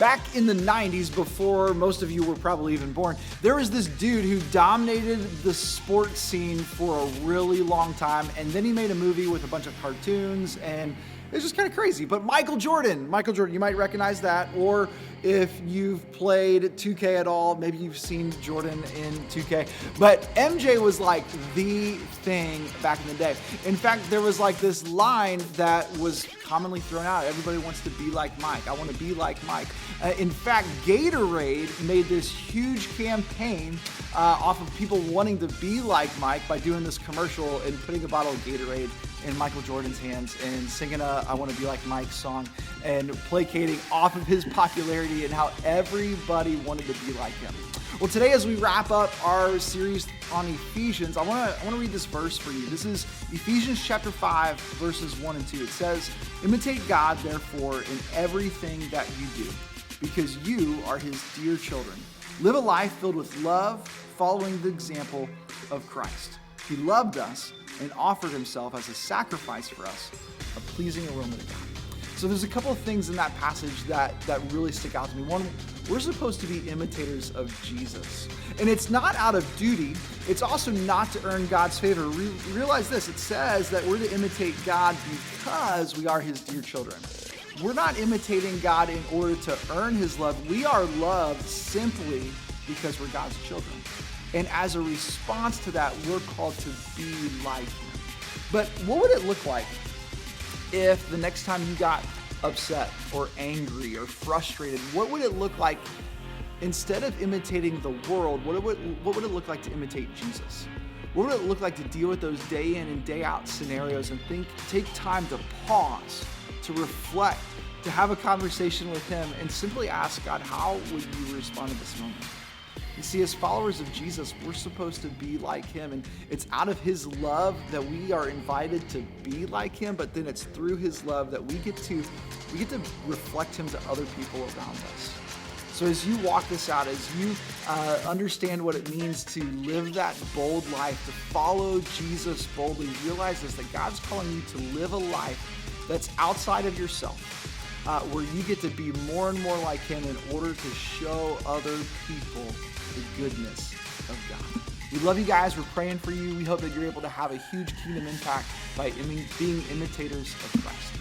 Back in the 90s, before most of you were probably even born, there was this dude who dominated the sports scene for a really long time, and then he made a movie with a bunch of cartoons, and it was just kind of crazy. But Michael Jordan, you might recognize that, or if you've played 2K at all, maybe you've seen Jordan in 2K. But MJ was like the thing back in the day. In fact, there was like this line that was commonly thrown out. Everybody wants to be like Mike. I want to be like Mike. In fact, Gatorade made this huge campaign off of people wanting to be like Mike by doing this commercial and putting a bottle of Gatorade in Michael Jordan's hands and singing a I Want to Be Like Mike song and placating off of his popularity and how everybody wanted to be like him. Well, today as we wrap up our series on Ephesians, I want to read this verse for you. This is Ephesians chapter 5, verses 1 and 2. It says, "Imitate God, therefore, in everything that you do, because you are his dear children. Live a life filled with love, following the example of Christ. He loved us and offered himself as a sacrifice for us, a pleasing aroma to God." So there's a couple of things in that passage that really stick out to me. One, we're supposed to be imitators of Jesus. And it's not out of duty. It's also not to earn God's favor. Realize this, it says that we're to imitate God because we are his dear children. We're not imitating God in order to earn his love. We are loved simply because we're God's children. And as a response to that, we're called to be like him. But what would it look like if the next time you got upset or angry or frustrated? What would it look like instead of imitating the world? What would it look like to imitate Jesus? What would it look like to deal with those day in and day out scenarios and take time to pause, to reflect, to have a conversation with him and simply ask God, how would you respond to this moment? You see, as followers of Jesus, we're supposed to be like him, and it's out of his love that we are invited to be like him, but then it's through his love that we get to reflect him to other people around us. So as you walk this out, as you understand what it means to live that bold life, to follow Jesus boldly, realize this, that God's calling you to live a life that's outside of yourself, where you get to be more and more like him in order to show other people the goodness of God. We love you guys. We're praying for you. We hope that you're able to have a huge kingdom impact by being imitators of Christ.